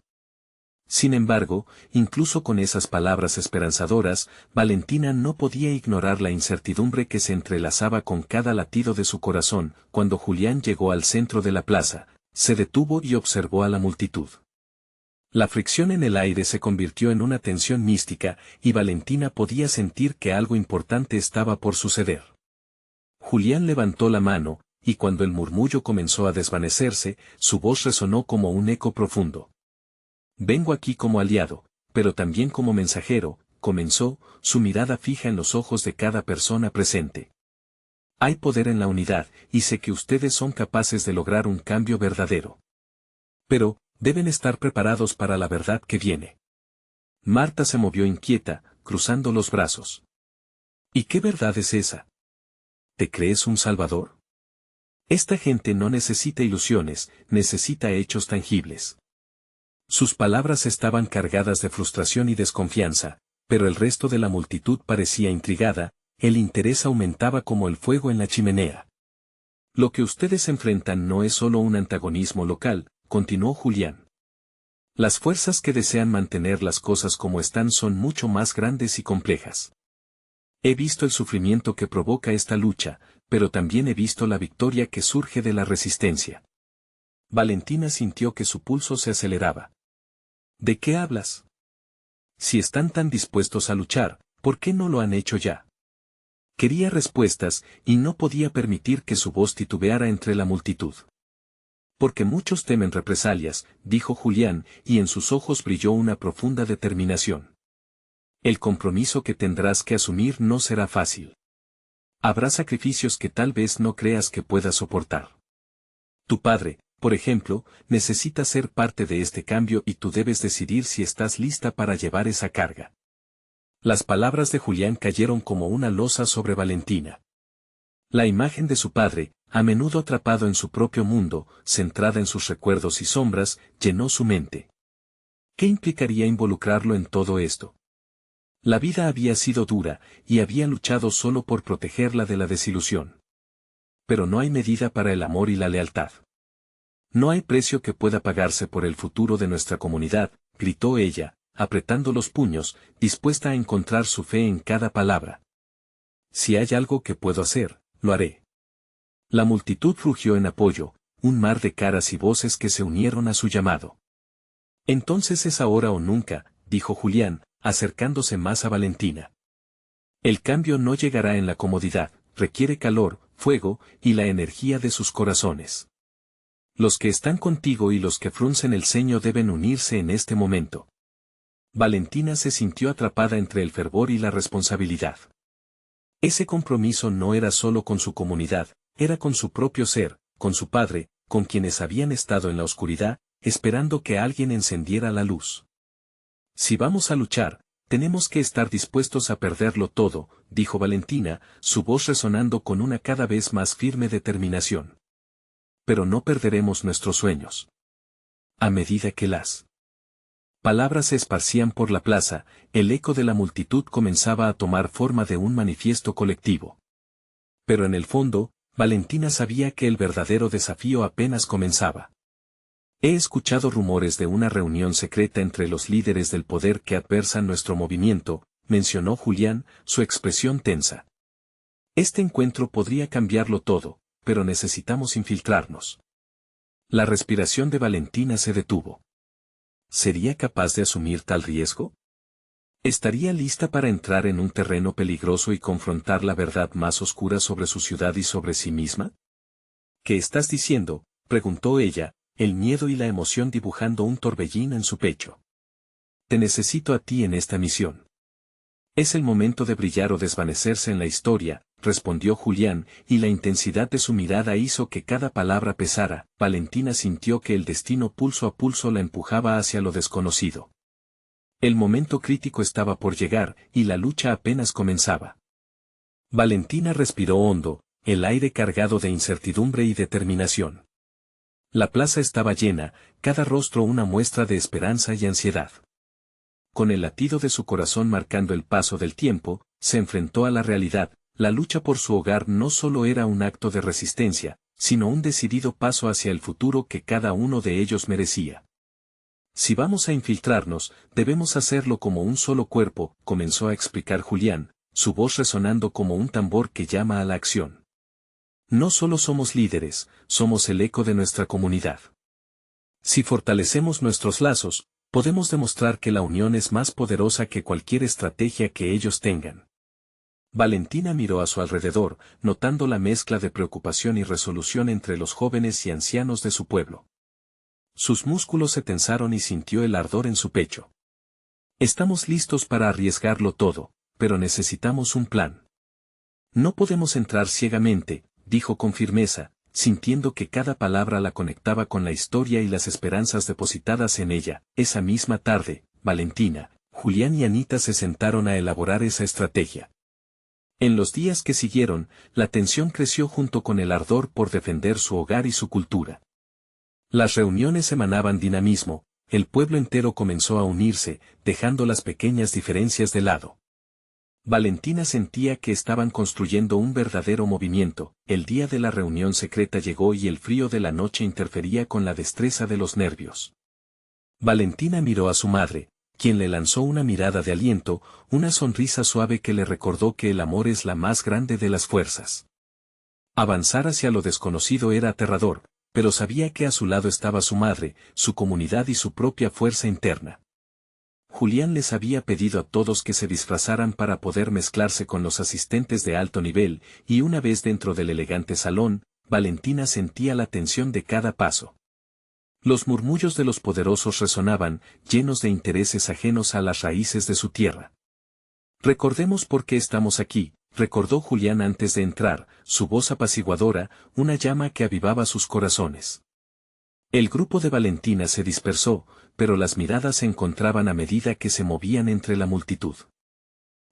Speaker 1: Sin embargo, incluso con esas palabras esperanzadoras, Valentina no podía ignorar la incertidumbre que se entrelazaba con cada latido de su corazón. Cuando Julián llegó al centro de la plaza, se detuvo y observó a la multitud. La fricción en el aire se convirtió en una tensión mística, y Valentina podía sentir que algo importante estaba por suceder. Julián levantó la mano, y cuando el murmullo comenzó a desvanecerse, su voz resonó como un eco profundo. «Vengo aquí como aliado, pero también como mensajero», comenzó, su mirada fija en los ojos de cada persona presente. «Hay poder en la unidad, y sé que ustedes son capaces de lograr un cambio verdadero. Pero, deben estar preparados para la verdad que viene». Marta se movió inquieta, cruzando los brazos. «¿Y qué verdad es esa? ¿Te crees un salvador? Esta gente no necesita ilusiones, necesita hechos tangibles». Sus palabras estaban cargadas de frustración y desconfianza, pero el resto de la multitud parecía intrigada, el interés aumentaba como el fuego en la chimenea. Lo que ustedes enfrentan no es solo un antagonismo local, continuó Julián. Las fuerzas que desean mantener las cosas como están son mucho más grandes y complejas. He visto el sufrimiento que provoca esta lucha, pero también he visto la victoria que surge de la resistencia. Valentina sintió que su pulso se aceleraba. ¿De qué hablas? Si están tan dispuestos a luchar, ¿por qué no lo han hecho ya? Quería respuestas, y no podía permitir que su voz titubeara entre la multitud. Porque muchos temen represalias, dijo Julián, y en sus ojos brilló una profunda determinación. El compromiso que tendrás que asumir no será fácil. Habrá sacrificios que tal vez no creas que puedas soportar. Tu padre, por ejemplo, necesita ser parte de este cambio y tú debes decidir si estás lista para llevar esa carga. Las palabras de Julián cayeron como una losa sobre Valentina. La imagen de su padre, a menudo atrapado en su propio mundo, centrada en sus recuerdos y sombras, llenó su mente. ¿Qué implicaría involucrarlo en todo esto? La vida había sido dura, y había luchado solo por protegerla de la desilusión. Pero no hay medida para el amor y la lealtad. No hay precio que pueda pagarse por el futuro de nuestra comunidad, gritó ella, apretando los puños, dispuesta a encontrar su fe en cada palabra. Si hay algo que puedo hacer, lo haré. La multitud rugió en apoyo, un mar de caras y voces que se unieron a su llamado. Entonces es ahora o nunca, dijo Julián, acercándose más a Valentina. El cambio no llegará en la comodidad, requiere calor, fuego, y la energía de sus corazones. Los que están contigo y los que fruncen el ceño deben unirse en este momento. Valentina se sintió atrapada entre el fervor y la responsabilidad. Ese compromiso no era solo con su comunidad, era con su propio ser, con su padre, con quienes habían estado en la oscuridad, esperando que alguien encendiera la luz. Si vamos a luchar, tenemos que estar dispuestos a perderlo todo, dijo Valentina, su voz resonando con una cada vez más firme determinación. Pero no perderemos nuestros sueños. A medida que las palabras se esparcían por la plaza, el eco de la multitud comenzaba a tomar forma de un manifiesto colectivo. Pero en el fondo, Valentina sabía que el verdadero desafío apenas comenzaba. He escuchado rumores de una reunión secreta entre los líderes del poder que adversan nuestro movimiento, mencionó Julián, su expresión tensa. Este encuentro podría cambiarlo todo, pero necesitamos infiltrarnos. La respiración de Valentina se detuvo. ¿Sería capaz de asumir tal riesgo? ¿Estaría lista para entrar en un terreno peligroso y confrontar la verdad más oscura sobre su ciudad y sobre sí misma? ¿Qué estás diciendo?, preguntó ella, el miedo y la emoción dibujando un torbellino en su pecho. Te necesito a ti en esta misión. Es el momento de brillar o desvanecerse en la historia, respondió Julián, y la intensidad de su mirada hizo que cada palabra pesara. Valentina sintió que el destino pulso a pulso la empujaba hacia lo desconocido. El momento crítico estaba por llegar, y la lucha apenas comenzaba. Valentina respiró hondo, el aire cargado de incertidumbre y determinación. La plaza estaba llena, cada rostro una muestra de esperanza y ansiedad. Con el latido de su corazón marcando el paso del tiempo, se enfrentó a la realidad. La lucha por su hogar no solo era un acto de resistencia, sino un decidido paso hacia el futuro que cada uno de ellos merecía. Si vamos a infiltrarnos, debemos hacerlo como un solo cuerpo, comenzó a explicar Julián, su voz resonando como un tambor que llama a la acción. No solo somos líderes, somos el eco de nuestra comunidad. Si fortalecemos nuestros lazos, podemos demostrar que la unión es más poderosa que cualquier estrategia que ellos tengan. Valentina miró a su alrededor, notando la mezcla de preocupación y resolución entre los jóvenes y ancianos de su pueblo. Sus músculos se tensaron y sintió el ardor en su pecho. Estamos listos para arriesgarlo todo, pero necesitamos un plan. No podemos entrar ciegamente, dijo con firmeza, sintiendo que cada palabra la conectaba con la historia y las esperanzas depositadas en ella. Esa misma tarde, Valentina, Julián y Anita se sentaron a elaborar esa estrategia. En los días que siguieron, la tensión creció junto con el ardor por defender su hogar y su cultura. Las reuniones emanaban dinamismo, el pueblo entero comenzó a unirse, dejando las pequeñas diferencias de lado. Valentina sentía que estaban construyendo un verdadero movimiento. El día de la reunión secreta llegó y el frío de la noche interfería con la destreza de los nervios. Valentina miró a su madre, quien le lanzó una mirada de aliento, una sonrisa suave que le recordó que el amor es la más grande de las fuerzas. Avanzar hacia lo desconocido era aterrador, pero sabía que a su lado estaba su madre, su comunidad y su propia fuerza interna. Julián les había pedido a todos que se disfrazaran para poder mezclarse con los asistentes de alto nivel, y una vez dentro del elegante salón, Valentina sentía la tensión de cada paso. Los murmullos de los poderosos resonaban, llenos de intereses ajenos a las raíces de su tierra. Recordemos por qué estamos aquí, recordó Julián antes de entrar, su voz apaciguadora, una llama que avivaba sus corazones. El grupo de Valentina se dispersó, pero las miradas se encontraban a medida que se movían entre la multitud.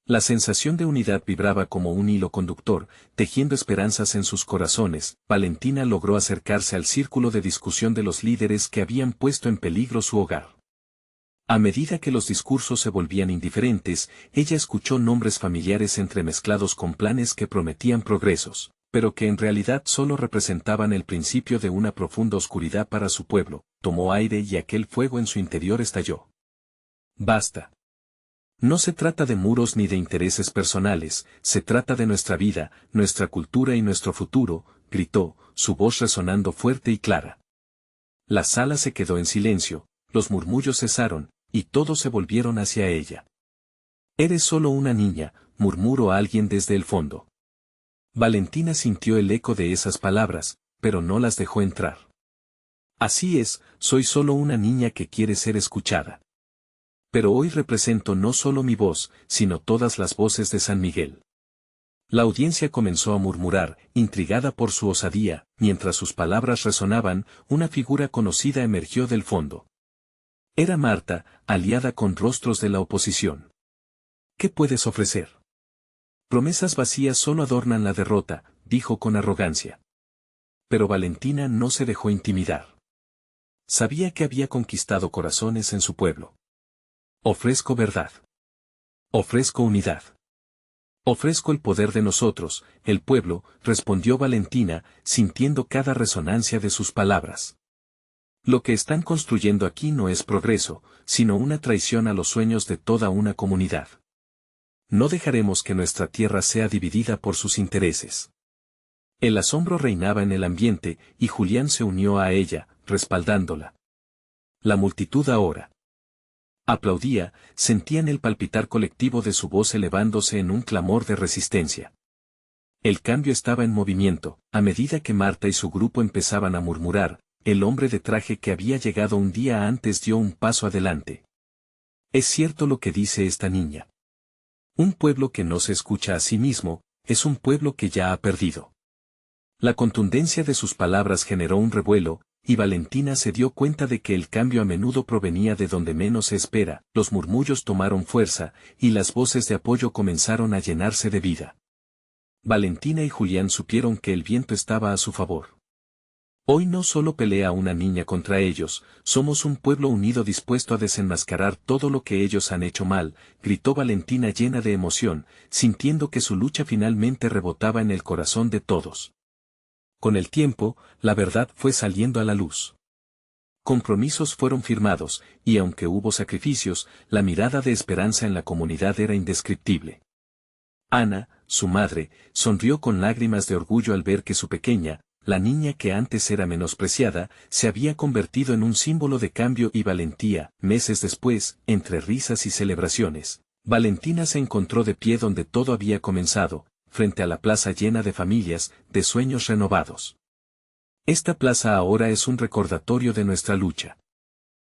Speaker 1: La sensación de unidad vibraba como un hilo conductor, tejiendo esperanzas en sus corazones. Valentina logró acercarse al círculo de discusión de los líderes que habían puesto en peligro su hogar. A medida que los discursos se volvían indiferentes, ella escuchó nombres familiares entremezclados con planes que prometían progresos, pero que en realidad solo representaban el principio de una profunda oscuridad para su pueblo. Tomó aire y aquel fuego en su interior estalló. Basta. No se trata de muros ni de intereses personales, se trata de nuestra vida, nuestra cultura y nuestro futuro, gritó, su voz resonando fuerte y clara. La sala se quedó en silencio, los murmullos cesaron, y todos se volvieron hacia ella. Eres solo una niña, murmuró alguien desde el fondo. Valentina sintió el eco de esas palabras, pero no las dejó entrar. Así es, soy solo una niña que quiere ser escuchada. Pero hoy represento no solo mi voz, sino todas las voces de San Miguel. La audiencia comenzó a murmurar, intrigada por su osadía, mientras sus palabras resonaban, una figura conocida emergió del fondo. Era Marta, aliada con rostros de la oposición. ¿Qué puedes ofrecer? Promesas vacías solo adornan la derrota, dijo con arrogancia. Pero Valentina no se dejó intimidar. Sabía que había conquistado corazones en su pueblo. Ofrezco verdad. Ofrezco unidad. Ofrezco el poder de nosotros, el pueblo, respondió Valentina, sintiendo cada resonancia de sus palabras. Lo que están construyendo aquí no es progreso, sino una traición a los sueños de toda una comunidad. No dejaremos que nuestra tierra sea dividida por sus intereses. El asombro reinaba en el ambiente, y Julián se unió a ella, respaldándola. La multitud ahora aplaudía, sentían el palpitar colectivo de su voz elevándose en un clamor de resistencia. El cambio estaba en movimiento, a medida que Marta y su grupo empezaban a murmurar, el hombre de traje que había llegado un día antes dio un paso adelante. Es cierto lo que dice esta niña. Un pueblo que no se escucha a sí mismo, es un pueblo que ya ha perdido. La contundencia de sus palabras generó un revuelo, y Valentina se dio cuenta de que el cambio a menudo provenía de donde menos se espera. Los murmullos tomaron fuerza, y las voces de apoyo comenzaron a llenarse de vida. Valentina y Julián supieron que el viento estaba a su favor. Hoy no solo pelea una niña contra ellos, somos un pueblo unido dispuesto a desenmascarar todo lo que ellos han hecho mal, gritó Valentina llena de emoción, sintiendo que su lucha finalmente rebotaba en el corazón de todos. Con el tiempo, la verdad fue saliendo a la luz. Compromisos fueron firmados, y aunque hubo sacrificios, la mirada de esperanza en la comunidad era indescriptible. Ana, su madre, sonrió con lágrimas de orgullo al ver que su pequeña, la niña que antes era menospreciada, se había convertido en un símbolo de cambio y valentía. Meses después, entre risas y celebraciones, Valentina se encontró de pie donde todo había comenzado, frente a la plaza llena de familias, de sueños renovados. Esta plaza ahora es un recordatorio de nuestra lucha.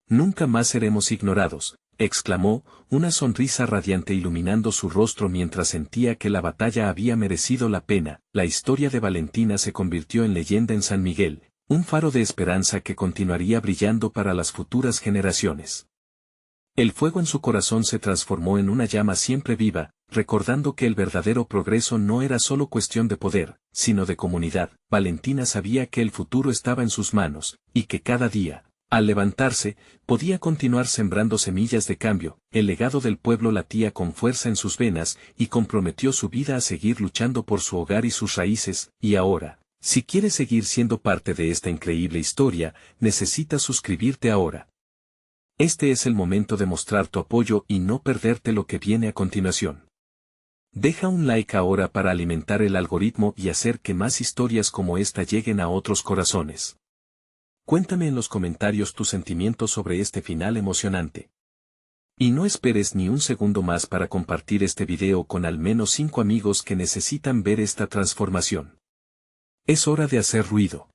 Speaker 1: Nunca más seremos ignorados, exclamó, una sonrisa radiante iluminando su rostro mientras sentía que la batalla había merecido la pena. La historia de Valentina se convirtió en leyenda en San Miguel, un faro de esperanza que continuaría brillando para las futuras generaciones. El fuego en su corazón se transformó en una llama siempre viva, recordando que el verdadero progreso no era solo cuestión de poder, sino de comunidad. Valentina sabía que el futuro estaba en sus manos, y que cada día, Al levantarse, podía continuar sembrando semillas de cambio, el legado del pueblo latía con fuerza en sus venas y comprometió su vida a seguir luchando por su hogar y sus raíces, y ahora, si quieres seguir siendo parte de esta increíble historia, necesitas suscribirte ahora. Este es el momento de mostrar tu apoyo y no perderte lo que viene a continuación. Deja un like ahora para alimentar el algoritmo y hacer que más historias como esta lleguen a otros corazones. Cuéntame en los comentarios tus sentimientos sobre este final emocionante. Y no esperes ni un segundo más para compartir este video con al menos 5 amigos que necesitan ver esta transformación. Es hora de hacer ruido.